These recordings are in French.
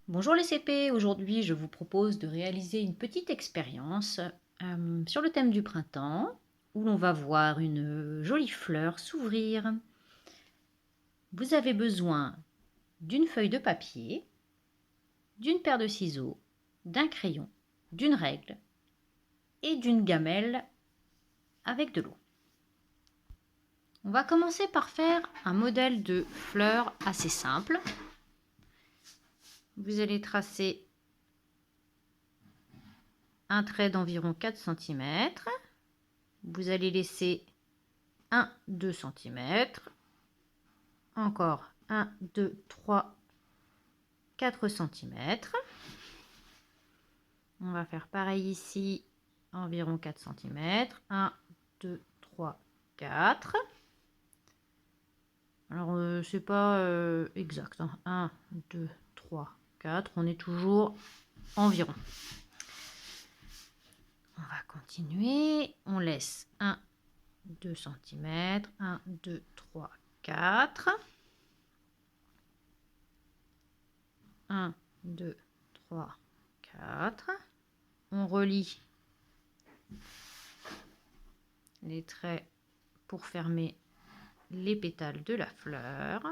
Bonjour les CP, aujourd'hui je vous propose de réaliser une petite expérience sur le thème du printemps où l'on va voir une jolie fleur s'ouvrir. Vous avez besoin d'une feuille de papier, d'une paire de ciseaux, d'un crayon, d'une règle et d'une gamelle avec de l'eau. On va commencer par faire un modèle de fleur assez simple. Vous allez tracer un trait d'environ 4 cm. Vous allez laisser 1-2 cm, encore 1, 2, 3, 4 cm. On va faire pareil ici, environ 4 cm. 1, 2, 3, 4. Alors, c'est pas exact. 1, 2, 3, 4. On est toujours environ. On va continuer. On laisse 1, 2 cm. 1, 2, 3, 4. 1, 2, 3, 4. On relie les traits pour fermer les pétales de la fleur.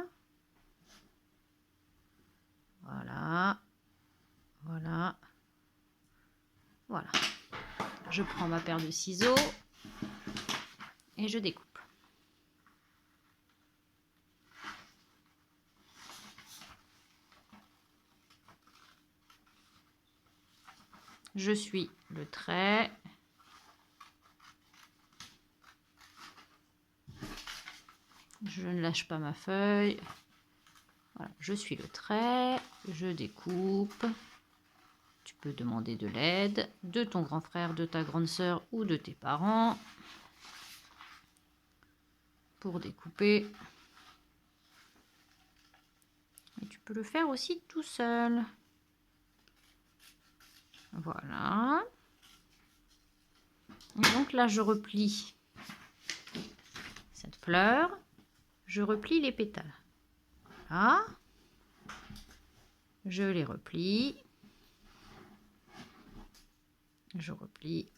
Voilà, voilà, voilà. Je prends ma paire de ciseaux et je découpe. Je suis le trait. Je ne lâche pas ma feuille. Voilà, je suis le trait. Je découpe. Tu peux demander de l'aide de ton grand frère, de ta grande sœur ou de tes parents pour découper. Et tu peux le faire aussi tout seul. Voilà. Et donc là, je replie cette fleur. Je replie les pétales. Voilà. Je les replie. Je replie.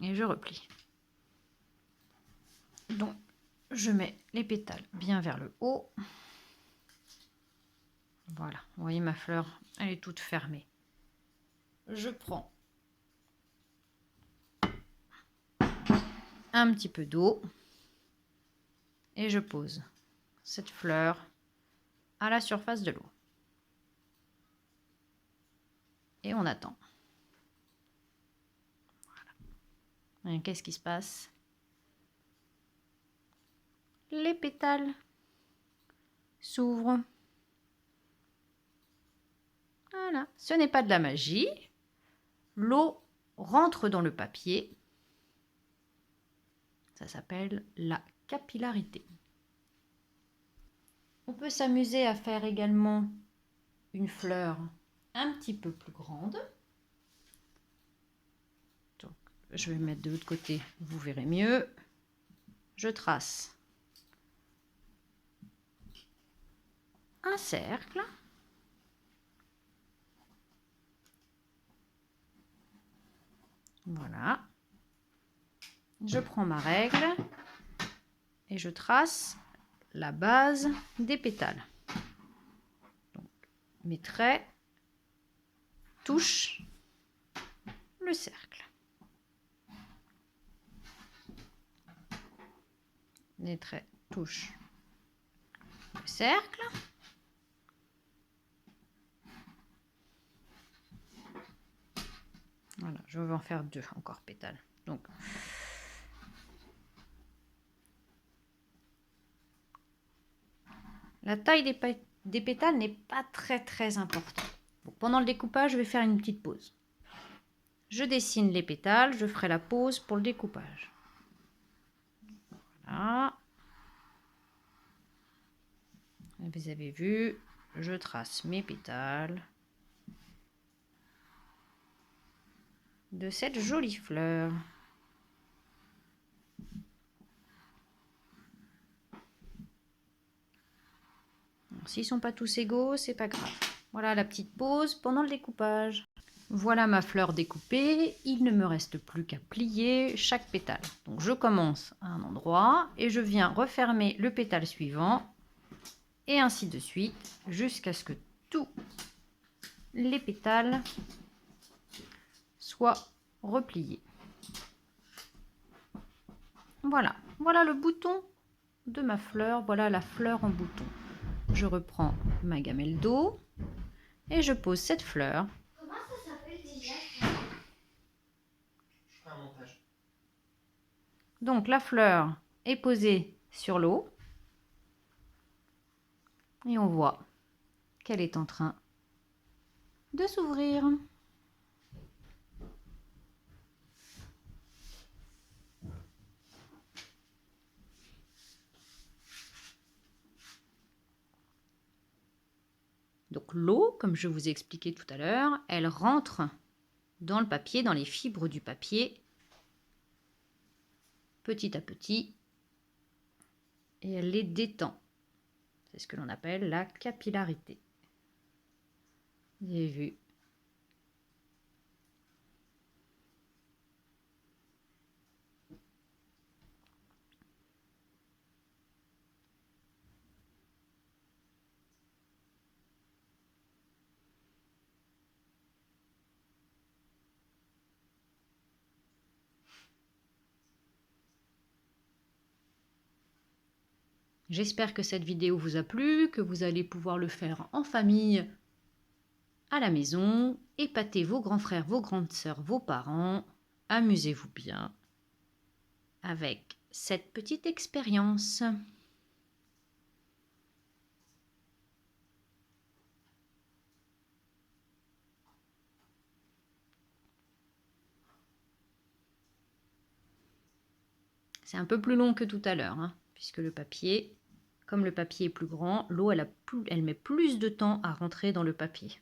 Et je replie. Donc, je mets les pétales bien vers le haut. Voilà, vous voyez ma fleur, elle est toute fermée. Je prends un petit peu d'eau et je pose cette fleur à la surface de l'eau. Et on attend. Voilà. Qu'est-ce qui se passe? Les pétales s'ouvrent. Voilà, ce n'est pas de la magie. L'eau rentre dans le papier. Ça s'appelle la capillarité. On peut s'amuser à faire également une fleur un petit peu plus grande. Donc, je vais mettre de l'autre côté, vous verrez mieux. Je trace un cercle. Voilà. Je prends ma règle et je trace la base des pétales. Donc, mes traits touchent le cercle. Les traits touchent le cercle. Voilà, je vais en faire 2 encore pétales. Donc, la taille des pétales n'est pas très importante. Bon, pendant le découpage, je vais faire une petite pause. Je dessine les pétales, je ferai la pause pour le découpage. Voilà. Vous avez vu, je trace mes pétales de cette jolie fleur. S'ils ne sont pas tous égaux, c'est pas grave. Voilà la petite pause pendant le découpage. Voilà ma fleur découpée. Il ne me reste plus qu'à plier chaque pétale. Donc je commence à un endroit et je viens refermer le pétale suivant et ainsi de suite jusqu'à ce que tous les pétales soient repliés. Voilà, voilà le bouton de ma fleur, voilà la fleur en bouton. Je reprends ma gamelle d'eau et je pose cette fleur. Comment ça s'appelle déjà? Je ferai un montage. Donc la fleur est posée sur l'eau et on voit qu'elle est en train de s'ouvrir. Donc l'eau, comme je vous ai expliqué tout à l'heure, elle rentre dans le papier, dans les fibres du papier, petit à petit, et elle les détend. C'est ce que l'on appelle la capillarité. Vous avez vu? J'espère que cette vidéo vous a plu, que vous allez pouvoir le faire en famille, à la maison, épater vos grands frères, vos grandes sœurs, vos parents. Amusez-vous bien avec cette petite expérience. C'est un peu plus long que tout à l'heure, hein, puisque le papier, comme le papier est plus grand, l'eau elle met plus de temps à rentrer dans le papier.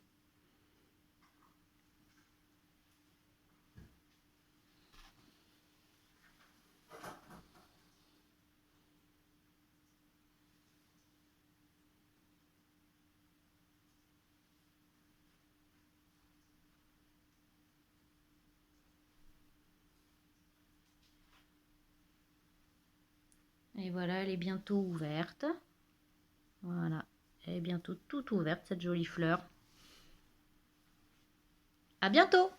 Et voilà, elle est bientôt ouverte. Voilà, elle est bientôt toute ouverte, cette jolie fleur. À bientôt!